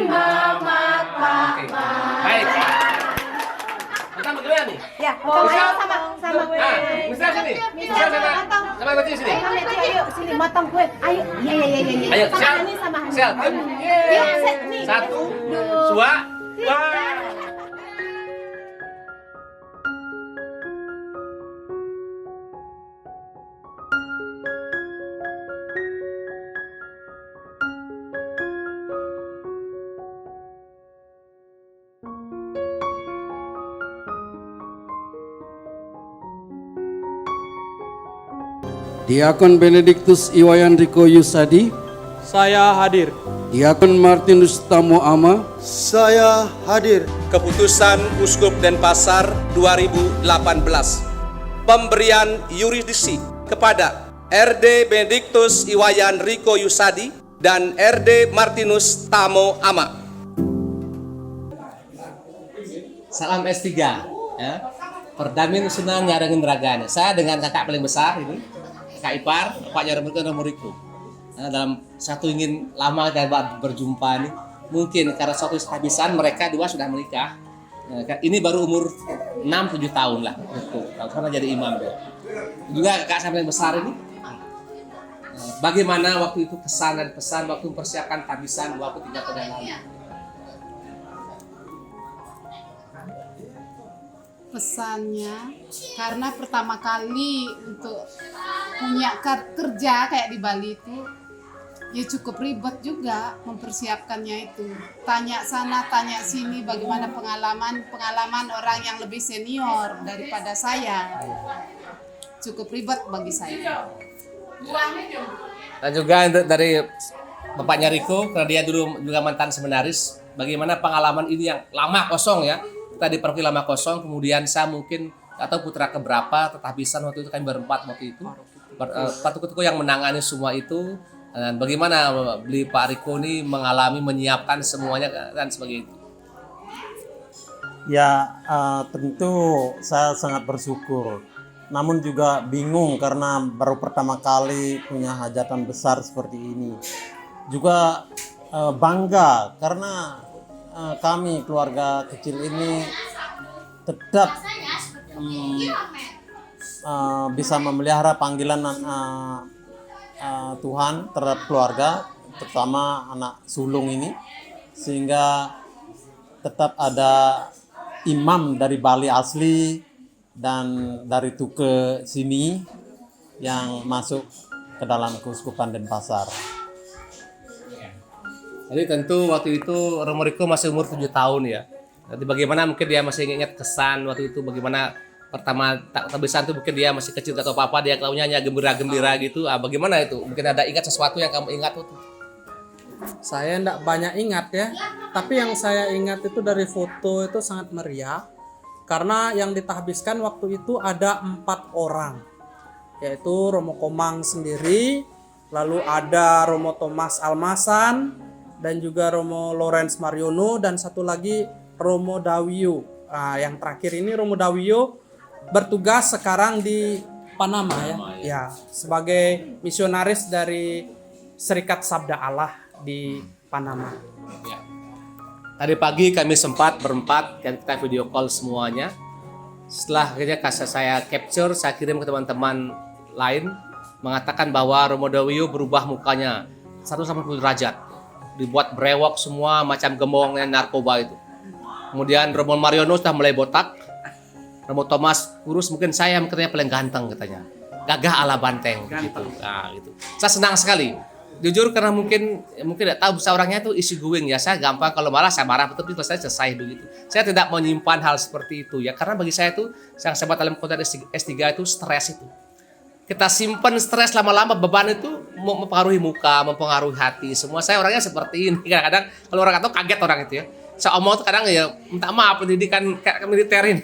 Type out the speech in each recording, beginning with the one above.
Muhammad Oke. Baik. Kita bagaimana nih? Ya, ayo sama gue. Misal sini. Misal sama kecil sini. Ayo sini motong kue. Ayo. Iya. Ayo, Sama siap. Hani sama Hani. Siap. Iya, nih. Satu, dua, wah. Diakon Benediktus Iwayan Riko Yusadi, Saya hadir. Diakon Martinus Tamo Ama, Saya hadir. Keputusan Uskup Denpasar 2018. Pemberian yurisdiksi kepada RD Benediktus Iwayan Riko Yusadi dan RD Martinus Tamo Ama. Salam S3 ya. Perdamin senang ngarengin raganya. Saya dengan kakak paling besar ini, kakak ipar, Pak Jaromiko Nomoriku. Nah, dalam satu ingin lama kita berjumpa nih. Mungkin karena suatu kehabisan mereka dua sudah menikah. Nah, ini baru umur 6-7 tahun lah. Karena jadi imam ya. Juga kakak saya paling besar ini. Bagaimana waktu itu kesan dan pesan waktu mempersiapkan tabisan 23 tahun yang lalu? Pesannya karena pertama kali untuk punya kerja kayak di Bali itu ya cukup ribet juga mempersiapkannya itu, tanya sana tanya sini bagaimana pengalaman orang yang lebih senior daripada saya, cukup ribet bagi saya. Dan juga dari bapaknya Riko, karena dia dulu juga mantan seminaris, bagaimana pengalaman ini yang lama kosong ya. Kita di paroki lama kosong, kemudian saya mungkin atau putra keberapa tetahbisan waktu itu kami berempat waktu itu. Pak Tuku yang menangani semua itu. Dan bagaimana beli Pak Riko ini mengalami menyiapkan semuanya dan sebagainya itu. Ya, tentu saya sangat bersyukur. Namun juga bingung karena baru pertama kali punya hajatan besar seperti ini. Juga bangga karena kami keluarga kecil ini tetap bisa memelihara panggilan Tuhan terhadap keluarga, terutama anak sulung ini, sehingga tetap ada imam dari Bali asli dan dari Tuke sini yang masuk ke dalam Keuskupan Denpasar. Jadi tentu waktu itu Romo Riko masih umur 7 tahun ya. Jadi bagaimana mungkin dia masih ingat kesan waktu itu, bagaimana pertama tabisan itu mungkin dia masih kecil atau apa-apa, dia tahunya hanya gembira-gembira gitu. Bagaimana itu? Mungkin ada ingat sesuatu yang kamu ingat tuh? Saya enggak banyak ingat ya. Tapi yang saya ingat itu dari foto itu sangat meriah. Karena yang ditahbiskan waktu itu ada 4 orang. Yaitu Romo Komang sendiri, lalu ada Romo Thomas Almasan, dan juga Romo Lawrence Mariono, dan satu lagi Romo Dawiyo. Yang terakhir ini Romo Dawiyo bertugas sekarang di Panama ya, sebagai misionaris dari Serikat Sabda Allah di Panama. Ya. Tadi pagi kami sempat berempat, kita video call semuanya. Setelah akhirnya saya capture, saya kirim ke teman-teman lain, mengatakan bahwa Romo Dawiyo berubah mukanya 180 derajat. Dibuat brewok semua macam gembongnya narkoba itu. Kemudian Romo Mariono sudah mulai botak. Romo Thomas kurus, mungkin saya katanya paling ganteng katanya. Gagah ala banteng gitu. Gitu. Saya senang sekali. Jujur karena mungkin tidak tahu bisa orangnya itu isi going ya. Saya gampang kalau marah saya marah, betul saya selesai begitu. Saya tidak menyimpan hal seperti itu ya, karena bagi saya itu yang saya dalam konteks S3 itu stres itu. Kita simpan stres lama-lama, beban itu mempengaruhi muka, mempengaruhi hati. Semua saya orangnya seperti ini. Kadang-kadang kalau orang tahu kaget orang itu ya. Saya omong tuh kadang ya minta maaf, pendidikan kayak militer ini.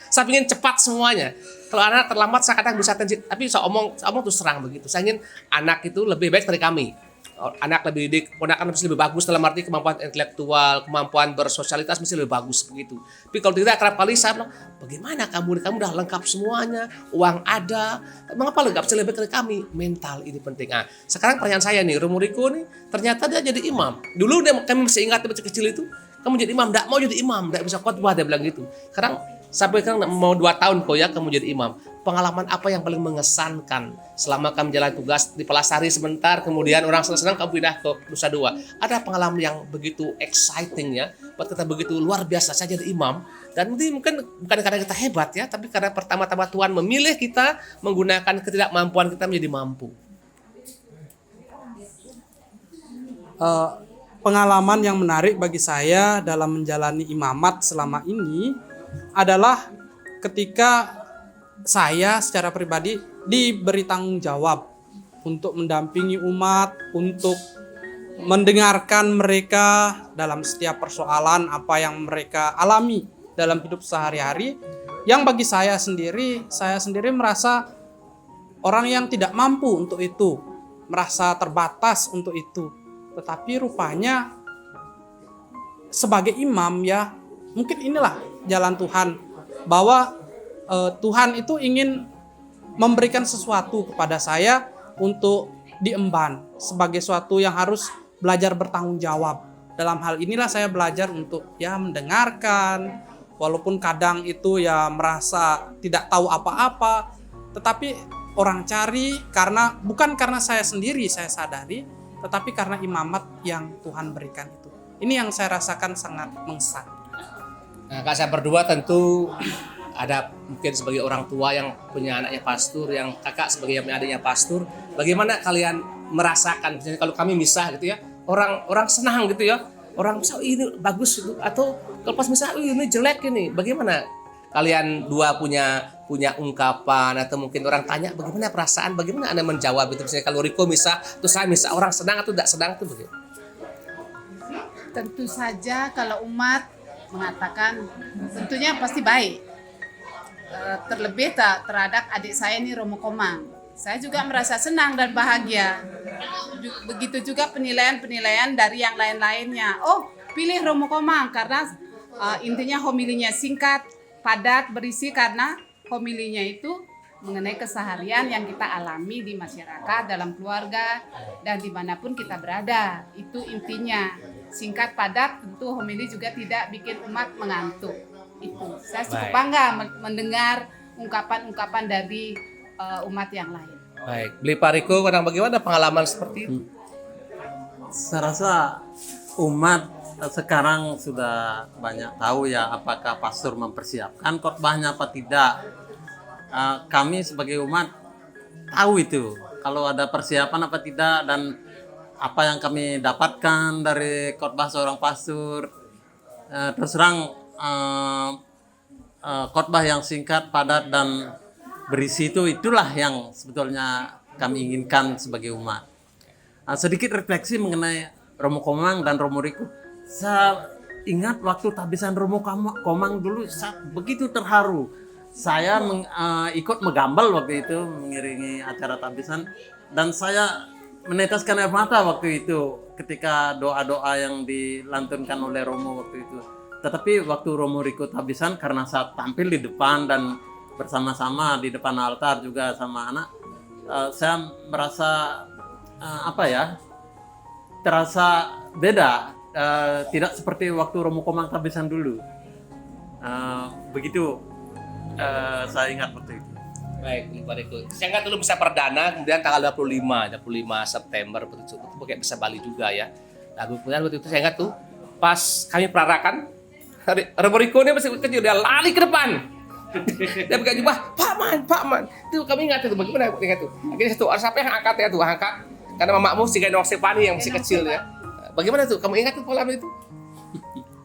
Saya ingin cepat semuanya. Kalau anak terlambat saya kadang bisa tensi, tapi saya omong tuh serang begitu. Saya ingin anak itu lebih baik dari kami. anak lebih didik, ponakan mesti lebih bagus dalam arti kemampuan intelektual, kemampuan bersosialitas mesti lebih bagus begitu. Tapi kalau tidak, kerap kali saya bilang, bagaimana kamu udah lengkap semuanya, uang ada, mengapa lengkap sih lebih dari kami? Mental ini penting. Nah, sekarang pertanyaan saya nih, Romo Riko nih ternyata dia jadi imam. Dulu kami masih ingat waktu kecil itu, kamu jadi imam, enggak mau jadi imam, enggak bisa khotbah, dia bilang gitu. Sekarang sampai sekarang mau 2 tahun kok ya kamu jadi imam. Pengalaman apa yang paling mengesankan selama kamu jalan tugas di Pelasari sebentar, kemudian orang senang-senang kamu pindah ke Nusa Dua? Ada pengalaman yang begitu exciting ya, buat kita begitu luar biasa saya jadi imam. Dan mungkin bukan karena kita hebat ya, tapi karena pertama-tama Tuhan memilih kita menggunakan ketidakmampuan kita menjadi mampu. Pengalaman yang menarik bagi saya dalam menjalani imamat selama ini adalah ketika saya secara pribadi diberi tanggung jawab untuk mendampingi umat, untuk mendengarkan mereka dalam setiap persoalan apa yang mereka alami dalam hidup sehari-hari, yang bagi saya sendiri merasa orang yang tidak mampu untuk itu, merasa terbatas untuk itu. Tetapi rupanya sebagai imam ya, mungkin inilah jalan Tuhan, bahwa Tuhan itu ingin memberikan sesuatu kepada saya untuk diemban sebagai sesuatu yang harus belajar bertanggung jawab. Dalam hal inilah saya belajar untuk ya mendengarkan, walaupun kadang itu ya merasa tidak tahu apa-apa, tetapi orang cari bukan karena saya sendiri saya sadari, tetapi karena imamat yang Tuhan berikan itu. Ini yang saya rasakan sangat mengesan. Nah, Kak, saya berdua tentu ada mungkin sebagai orang tua yang punya anaknya pastor, yang kakak sebagai yang punya adiknya pastor. Bagaimana kalian merasakan, misalnya kalau kami misah gitu ya, orang senang gitu ya, orang misal ini bagus gitu, atau kalau pas misal ini jelek ini, bagaimana kalian dua punya ungkapan, atau mungkin orang tanya bagaimana perasaan, bagaimana Anda menjawab itu? Misalnya kalau Riko misah, terus saya misah, orang senang atau tidak senang itu begitu? Tentu saja kalau umat mengatakan tentunya pasti baik. Terlebih terhadap adik saya ini Romo Komang. Saya juga merasa senang dan bahagia. Begitu juga penilaian-penilaian dari yang lain-lainnya. Oh, pilih Romo Komang karena intinya homilinya singkat, padat, berisi, karena homilinya itu mengenai keseharian yang kita alami di masyarakat, dalam keluarga, dan dimanapun kita berada. Itu intinya. Singkat, padat, tentu homili juga tidak bikin umat mengantuk. Itu saya cukup bangga mendengar ungkapan-ungkapan dari umat yang lain. Baik, beli Pak Riko, bagaimana pengalaman seperti itu? Saya rasa umat sekarang sudah banyak tahu ya apakah pastor mempersiapkan khotbahnya apa tidak. Kami sebagai umat tahu itu kalau ada persiapan apa tidak, dan apa yang kami dapatkan dari khotbah seorang pastor. Terus terang khotbah yang singkat, padat, dan berisi itulah yang sebetulnya kami inginkan sebagai umat. Sedikit refleksi mengenai Romo Komang dan Romo Riko. Saya ingat waktu tabisan Romo Komang dulu, saya begitu terharu. Saya ikut menggambal waktu itu, mengiringi acara tabisan, dan saya meneteskan air mata waktu itu ketika doa-doa yang dilantunkan oleh Romo waktu itu. Tetapi waktu Romo Riko tabisan, karena saya tampil di depan dan bersama-sama di depan altar juga sama anak, saya merasa terasa beda, tidak seperti waktu Romo Komang tabisan dulu. Begitu saya ingat waktu itu. Baik, Pak Riko. Saya ingat dulu bisa perdana, kemudian tanggal 25 September itu kayak bisa Bali juga ya. Lalu kemudian waktu itu saya ingat tuh pas kami perarakan, Romo Riko ini masih kecil, dia lari ke depan. Dia pakai jubah, Pak Man. Itu kami ingat itu, bagaimana ingat itu. Akhirnya satu orang siapa yang angkat ya tuh, angkat. Karena mamamu si Gendong Sepani yang masih kecil ya. Bagaimana tuh, kamu ingat tuh pengalaman itu?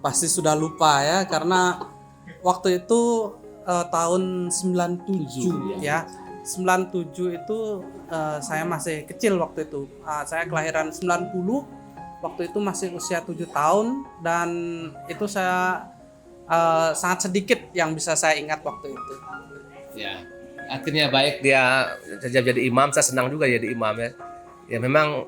Pasti sudah lupa ya, karena waktu itu tahun 97 ya. 97 itu saya masih kecil waktu itu. Saya kelahiran 90, waktu itu masih usia 7 tahun, dan itu saya sangat sedikit yang bisa saya ingat waktu itu. Ya, akhirnya baik dia jadi imam, saya senang juga jadi imam ya. Ya memang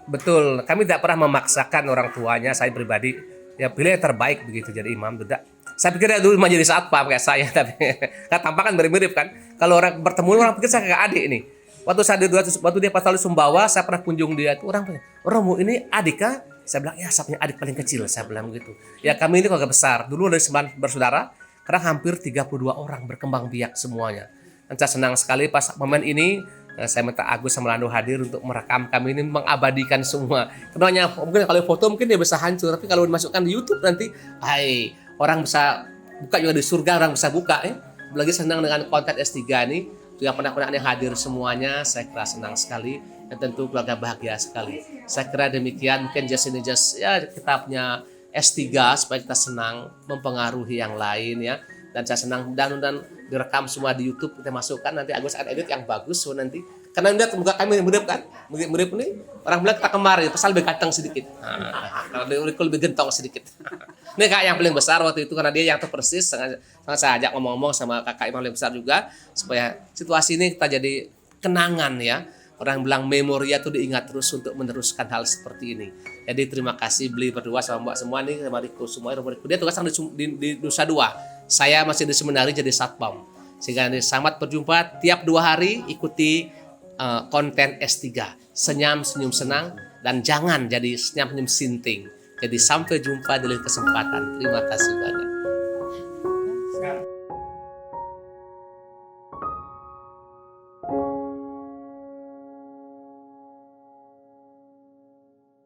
Betul, kami tidak pernah memaksakan orang tuanya, saya pribadi ya pilih yang terbaik begitu jadi imam, tidak. Saya pikir dia dulu menjadi satpam kayak saya, tapi kan tampakan mirip-mirip kan. Kalau orang bertemu orang pikir saya kayak adik ini. Waktu dia pas lalu Sumbawa, saya pernah kunjung dia itu orang tanya, Romo ini adik kah? Saya bilang ya, saya punya adik paling kecil, saya bilang begitu. Ya kami ini keluarga besar, dulu dari 9 bersaudara, sekarang hampir 32 orang berkembang biak semuanya. Dan saya senang sekali pas momen ini. Saya minta Agus sama Lando hadir untuk merekam kami ini, mengabadikan semua. Keduanya mungkin kalau foto mungkin dia bisa hancur, tapi kalau dimasukkan di YouTube nanti, hai, orang bisa buka juga di surga, orang bisa buka ya. Lagi senang dengan konten S3 ini, juga pendak-pendak yang hadir semuanya, saya kira senang sekali dan tentu keluarga bahagia sekali. Saya kira demikian, mungkin ini ya kita punya S3 supaya kita senang mempengaruhi yang lain ya. Dan saya senang dan direkam semua di YouTube, kita masukkan nanti Agus edit yang bagus so nanti karena lihat muka kami mirip kan, mirip nih orang bilang kita kemarin pasal lebih ganteng sedikit, kalau Riko lebih gentong sedikit. Ini kakak yang paling besar waktu itu karena dia yang persis, sangat saya ajak ngomong-ngomong sama kakak yang paling besar juga supaya situasi ini kita jadi kenangan ya. Orang bilang memoria itu diingat terus untuk meneruskan hal seperti ini. Jadi terima kasih beli berdua sama Mbak semua nih, sama Riko semua. Dia tugas di Nusa Dua. Saya masih di Seminari jadi satpam. Sehingga selamat berjumpa tiap 2 hari ikuti konten S3. Senyum senyum senang dan jangan jadi senyum senyum sinting. Jadi sampai jumpa di lain kesempatan. Terima kasih banyak.